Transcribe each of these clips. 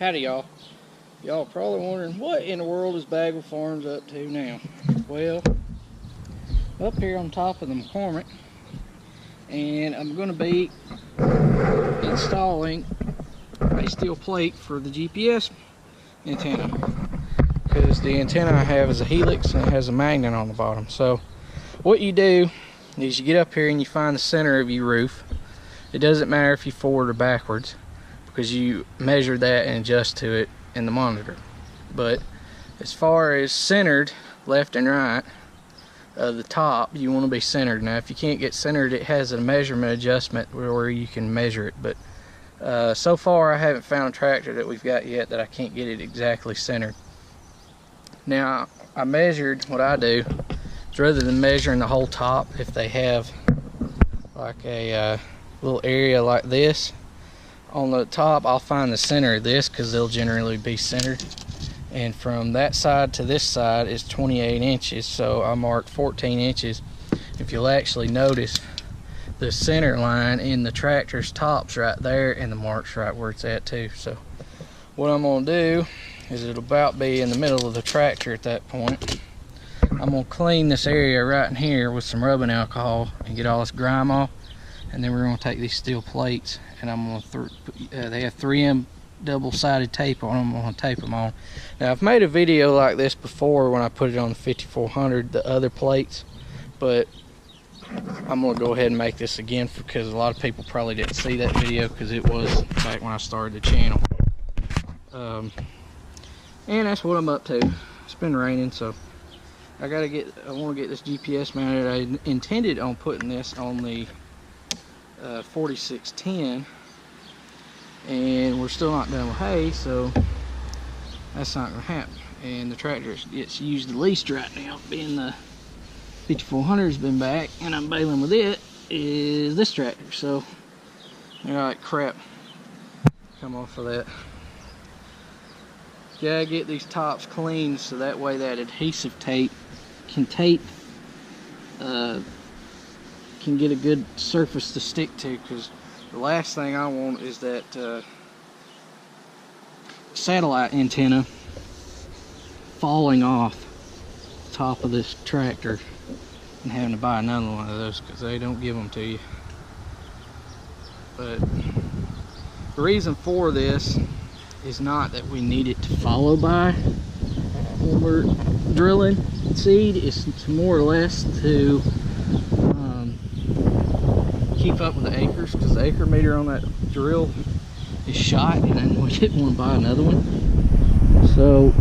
Howdy y'all. Y'all probably wondering what in the world is Bagwell Farms up to now. Well, up here on top of the McCormick, and I'm going to be installing a steel plate for the GPS antenna, because the antenna I have is a helix and it has a magnet on the bottom. So what you do is you get up here and you find the center of your roof. It doesn't matter if you forward or backwards, because you measure that and adjust to it in the monitor. But as far as centered left and right of the top, you want to be centered. Now if you can't get centered, it has a measurement adjustment where you can measure it, but so far I haven't found a tractor that we've got yet that I can't get it exactly centered. Now I measured, what I do is rather than measuring the whole top, if they have like a little area like this on the top, I'll find the center of this, because they'll generally be centered, and from that side to this side is 28 inches, so I marked 14 inches. If you'll actually notice, the center line in the tractor's top's right there, and the mark's right where it's at too. So what I'm going to do is, it'll about be in the middle of the tractor at that point. I'm going to clean this area right in here with some rubbing alcohol and get all this grime off, and then we're going to take these steel plates, and I'm going to they have 3M double-sided tape on them. I'm going to tape them on. Now I've made a video like this before when I put it on the 5400, the other plates, but I'm going to go ahead and make this again because a lot of people probably didn't see that video, because it was back when I started the channel. And that's what I'm up to. It's been raining, so I want to get this GPS mounted. I intended on putting this on the 4610, and we're still not done with hay, so that's not going to happen. And the tractor gets used the least right now, being the 5400 has been back and I'm baling with it, is this tractor. So I got like crap come off of that. Gotta get these tops cleaned so that way that adhesive tape can get a good surface to stick to, because the last thing I want is that satellite antenna falling off the top of this tractor and having to buy another one of those, because they don't give them to you. But the reason for this is not that we need it to follow by when we're drilling seed. It's more or less to keep up with the acres, because the acre meter on that drill is shot and we didn't want to buy another one. So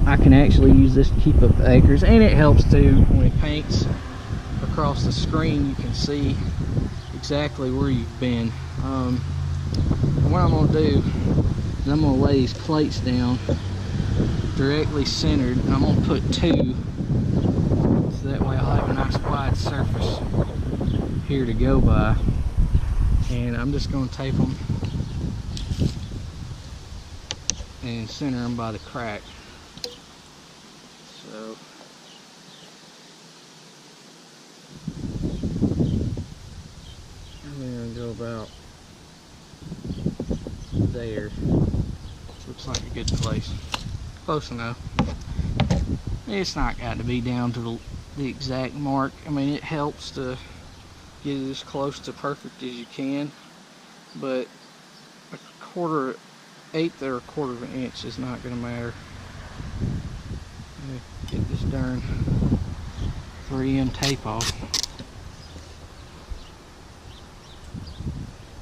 I can actually use this to keep up the acres, and it helps too when it paints across the screen. You can see exactly where you've been. What I'm going to do is I'm going to lay these plates down directly centered, and I'm going to put 2, so that way I'll have a nice wide surface here to go by. And I'm just going to tape them and center them by the crack. So I'm going to go about there. Looks like a good place. Close enough. It's not got to be down to the exact mark. I mean, it helps to get it as close to perfect as you can, but a 1/8 or 1/4 of an inch is not going to matter. Let me get this darn 3M tape off.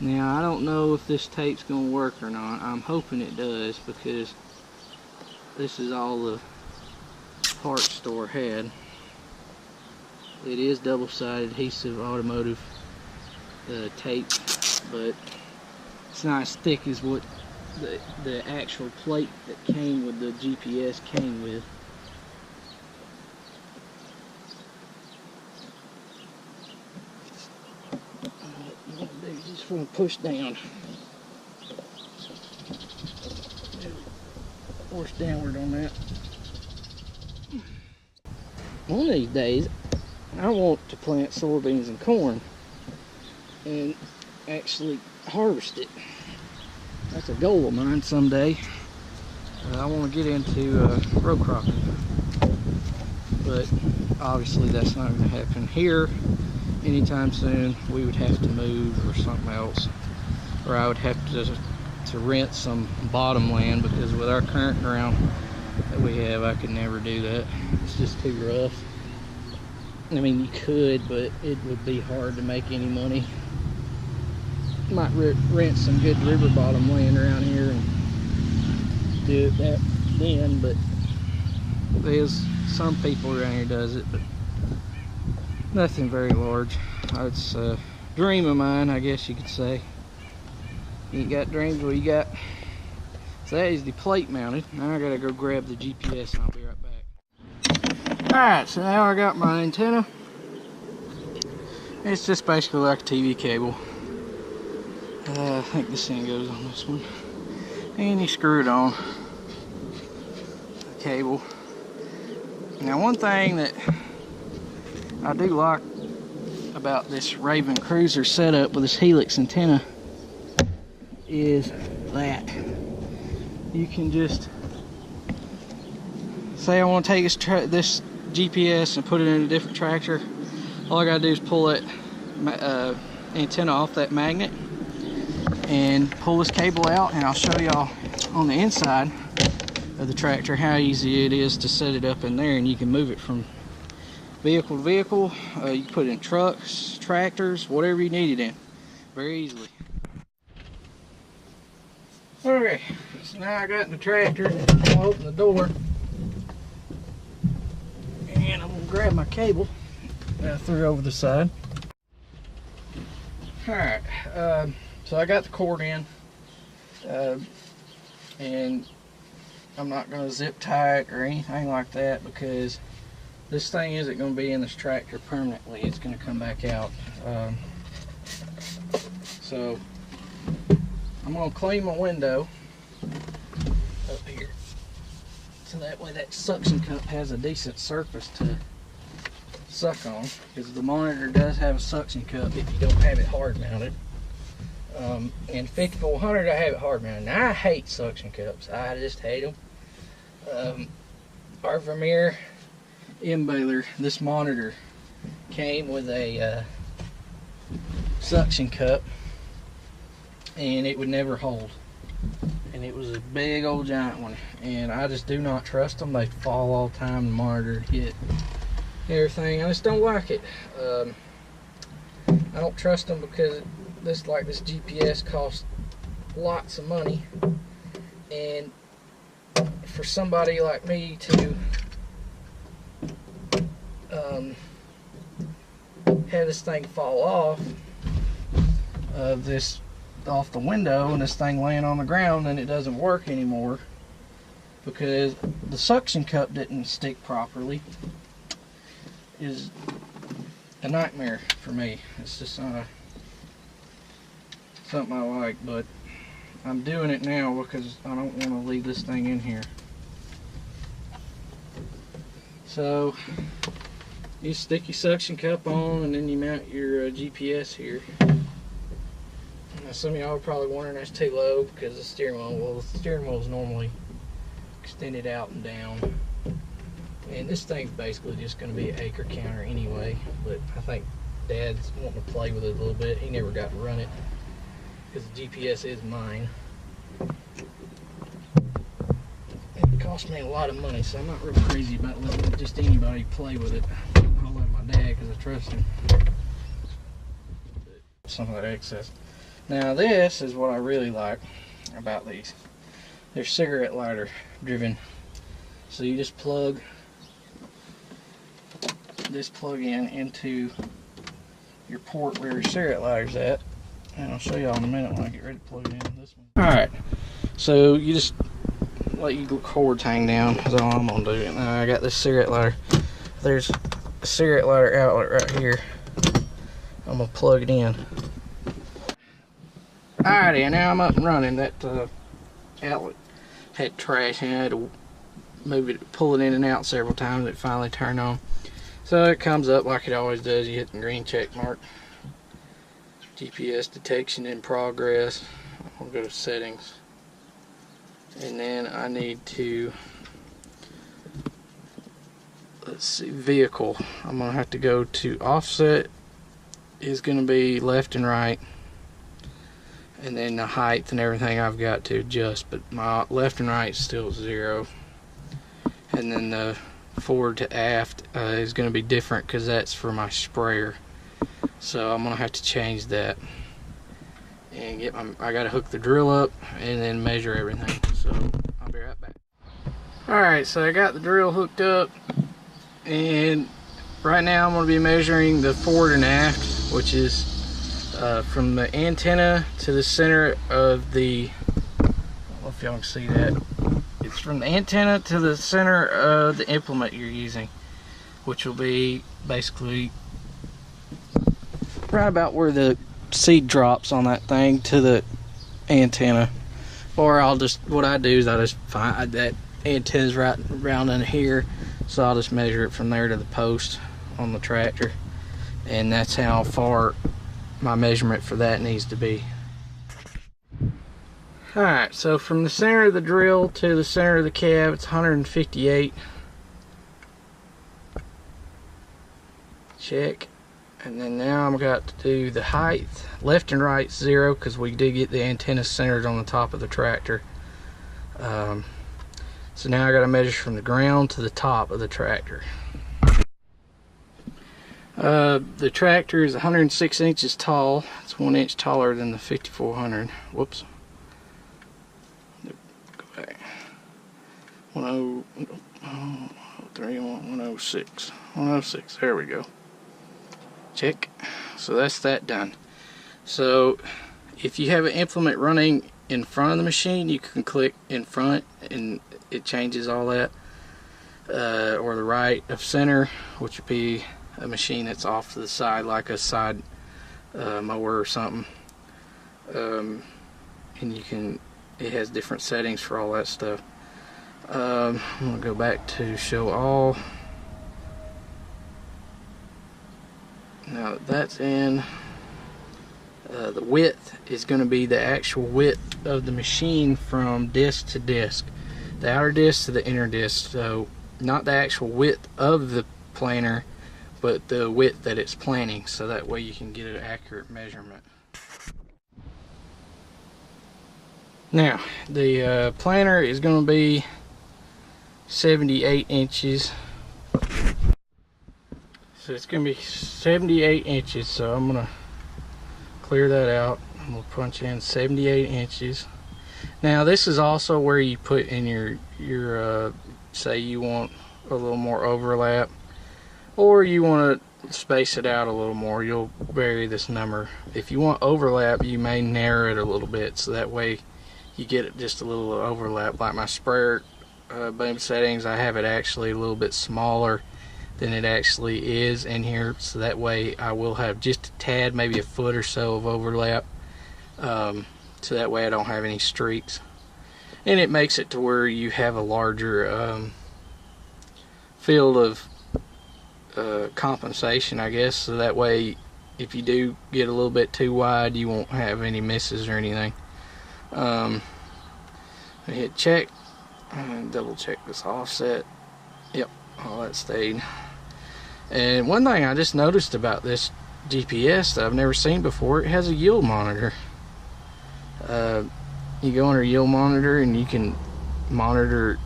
Now I don't know if this tape's going to work or not. I'm hoping it does, because this is all the parts store had. It is double-sided adhesive automotive tape, but it's not as thick as what the actual plate that came with the GPS came with. You just want to push down, force downward on that. One of these days I want to plant soybeans and corn and actually harvest it. that's a goal of mine someday. I want to get into row cropping, but obviously that's not going to happen here anytime soon. We would have to move or something else, or I would have to rent some bottom land, because with our current ground that we have, I could never do that. It's just too rough. I mean, you could, but it would be hard to make any money. Might rent some good river bottom land around here and do it that then, but there's some people around here does it, but nothing very large. It's a dream of mine, I guess you could say. You ain't got dreams, well, you got. So that is the plate mounted. Now I gotta go grab the GPS and I'll be right back. Alright, so now I got my antenna. It's just basically like a TV cable. I think this thing goes on this one. And you screw it on the cable. Now, one thing that I do like about this Raven Cruiser setup with this helix antenna is that you can just say I want to take this GPS and put it in a different tractor. All I gotta do is pull that antenna off that magnet and pull this cable out, and I'll show y'all on the inside of the tractor how easy it is to set it up in there, and you can move it from vehicle to vehicle. You can put it in trucks, tractors, whatever you need it in, very easily. Okay, so now I got in the tractor. I'll open the door and I'm gonna grab my cable that I threw over the side. Alright, so I got the cord in, and I'm not going to zip tie it or anything like that, because this thing isn't going to be in this tractor permanently. It's going to come back out. So I'm going to clean my window up here, so that way that suction cup has a decent surface to suck on, because the monitor does have a suction cup if you don't have it hard mounted. And 5400 I have it hard mounted. Now I hate suction cups, I just hate them. Our Vermeer M-Baler, this monitor came with a suction cup, and it would never hold, and it was a big old giant one, and I just do not trust them. They fall all the time, the monitor hit everything. I just don't like it. I don't trust them because this GPS costs lots of money, and for somebody like me to have this thing fall off off the window, and this thing laying on the ground, and it doesn't work anymore because the suction cup didn't stick properly, is a nightmare for me. It's just not something I like, but I'm doing it now because I don't want to leave this thing in here. So you stick your suction cup on, and then you mount your GPS here. Now, some of y'all are probably wondering that's too low because the steering wheel. Well, the steering wheel is normally extended out and down, and this thing's basically just going to be an acre counter anyway. But I think Dad's wanting to play with it a little bit. He never got to run it because the GPS is mine. It cost me a lot of money, so I'm not real crazy about letting just anybody play with it. I'll let my dad because I trust him. Some of that excess. Now this is what I really like about these. They're cigarette lighter driven. So you just plug this plug-in into your port where your cigarette lighter's at. And I'll show y'all in a minute when I get ready to plug it in this one. Alright, so you just let your cords hang down. That's all I'm going to do. Now I got this cigarette lighter. There's a cigarette lighter outlet right here. I'm going to plug it in. Alrighty, and now I'm up and running. That outlet had trash and I had to move it, pull it in and out several times. It finally turned on. So it comes up like it always does. You hit the green check mark. GPS detection in progress. I'll go to settings. And then I need to, let's see, vehicle. I'm gonna have to go to offset is gonna be left and right, and then the height and everything I've got to adjust, but my left and right is still 0. And then the forward to aft is gonna be different because that's for my sprayer, so I'm gonna have to change that and get I gotta hook the drill up and then measure everything. So I'll be right back. Alright, so I got the drill hooked up, and right now I'm going to be measuring the forward and aft, which is from the antenna to the center of the, I don't know if y'all can see that, it's from the antenna to the center of the implement you're using, which will be basically right about where the seed drops on that thing to the antenna. Or I'll just, what I do is I just find that antenna's right around in here, so I'll just measure it from there to the post on the tractor, and that's how far my measurement for that needs to be. Alright, so from the center of the drill to the center of the cab, it's 158. Check. And then now I've got to do the height. Left and right 0, because we do get the antenna centered on the top of the tractor. So now I got to measure from the ground to the top of the tractor. The tractor is 106 inches tall. It's 1 inch taller than the 5400. Whoops. Go back. 106. 106. There we go. Check. So that's that done. So if you have an implement running in front of the machine, you can click in front and it changes all that, or the right of center, which would be a machine that's off to the side, like a side mower or something, and you can, it has different settings for all that stuff. I'm gonna go back to show all. Now that that's in, the width is going to be the actual width of the machine from disc to disc, the outer disc to the inner disc. So not the actual width of the planer, but the width that it's planing, so that way you can get an accurate measurement. Now the planer is going to be 78 inches. So it's going to be 78 inches, so I'm going to clear that out. I'm going to punch in 78 inches. Now this is also where you put in your say you want a little more overlap, or you want to space it out a little more, you'll vary this number. If you want overlap, you may narrow it a little bit, so that way you get it just a little overlap. Like my sprayer boom settings, I have it actually a little bit smaller than it actually is in here, so that way I will have just a tad, maybe a foot or so of overlap, so that way I don't have any streaks, and it makes it to where you have a larger field of compensation, I guess, so that way if you do get a little bit too wide, you won't have any misses or anything. I hit check and double check this offset. Yep, all that stayed. And one thing I just noticed about this GPS that I've never seen before, it has a yield monitor. You go under yield monitor and you can monitor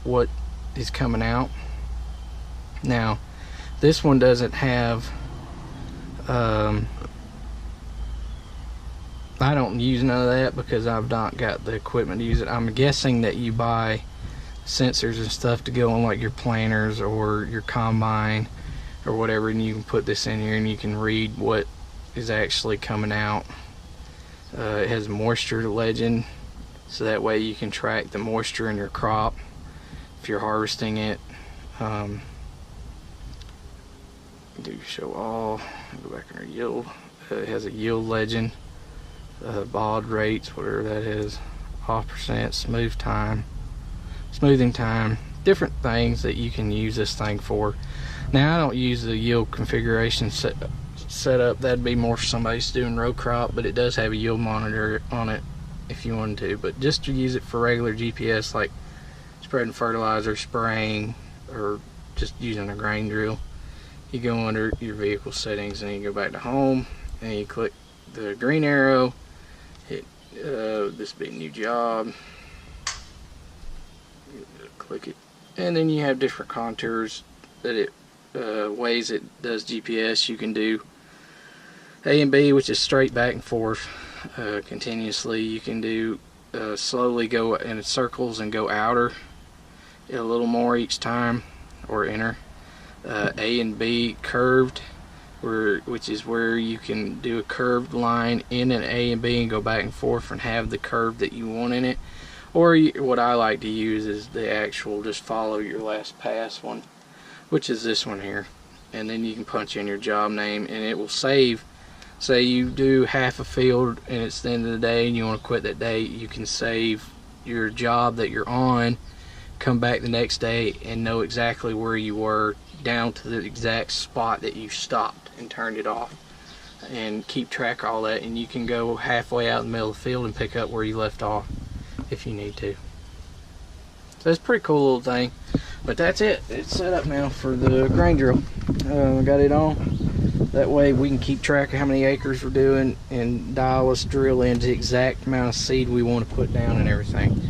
what is coming out. Now this one doesn't have, I don't use none of that because I've not got the equipment to use it. I'm guessing that you buy sensors and stuff to go on like your planters or your combine or whatever, and you can put this in here and you can read what is actually coming out. It has moisture legend, so that way you can track the moisture in your crop if you're harvesting it. Do show all, go back under yield. It has a yield legend, baud rates, whatever that is, off percent, smoothing time, different things that you can use this thing for. Now I don't use the yield configuration setup. That'd be more for somebody who's doing row crop, but it does have a yield monitor on it if you wanted to, but just to use it for regular GPS, like spreading fertilizer, spraying, or just using a grain drill, you go under your vehicle settings and you go back to home and you click the green arrow, hit this big new job, click it, and then you have different contours that it ways it does GPS. You can do A and B, which is straight back and forth continuously. You can do slowly go in circles and go outer a little more each time, or inner. A and B curved, which is where you can do a curved line in an A and B and go back and forth and have the curve that you want in it. Or what I like to use is the actual just follow your last pass one, which is this one here. And then you can punch in your job name and it will save. Say you do half a field and it's the end of the day and you want to quit that day, you can save your job that you're on, come back the next day and know exactly where you were down to the exact spot that you stopped and turned it off, and keep track of all that, and you can go halfway out in the middle of the field and pick up where you left off if you need to. So it's a pretty cool little thing. But that's it. It's set up now for the grain drill. Got it on. That way we can keep track of how many acres we're doing and dial us drill in the exact amount of seed we want to put down and everything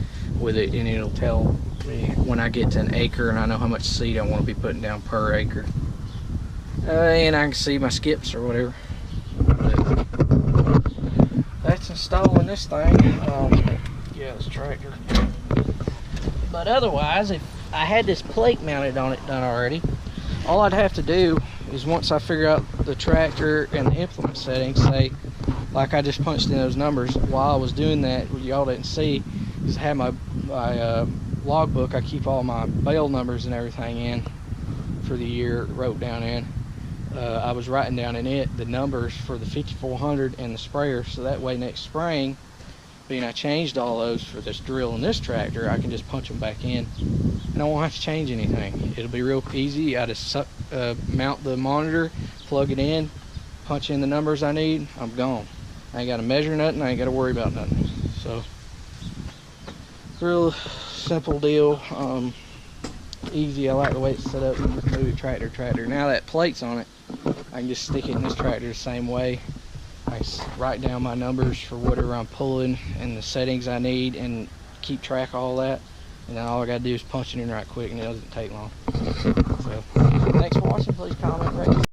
with it, and it'll tell me when I get to an acre and I know how much seed I want to be putting down per acre. And I can see my skips or whatever. But that's installing this thing. Yeah, this tractor. But otherwise, if I had this plate mounted on it done already, all I'd have to do is, once I figure out the tractor and the implement settings, say, like I just punched in those numbers, while I was doing that, what y'all didn't see, is I had my logbook. I keep all my bale numbers and everything in for the year, wrote down in. I was writing down in it the numbers for the 5400 and the sprayer, so that way next spring, being I changed all those for this drill and this tractor, I can just punch them back in and I won't have to change anything. It'll be real easy. I just mount the monitor, plug it in, punch in the numbers I need, I'm gone. I ain't got to measure nothing, I ain't got to worry about nothing. So real simple deal, easy. I like the way it's set up. You just move it tractor. Now that plate's on it, I can just stick it in this tractor the same way. I write down my numbers for whatever I'm pulling and the settings I need and keep track of all that, and then all I gotta do is punch it in right quick and it doesn't take long. So thanks for watching. Please comment, rate,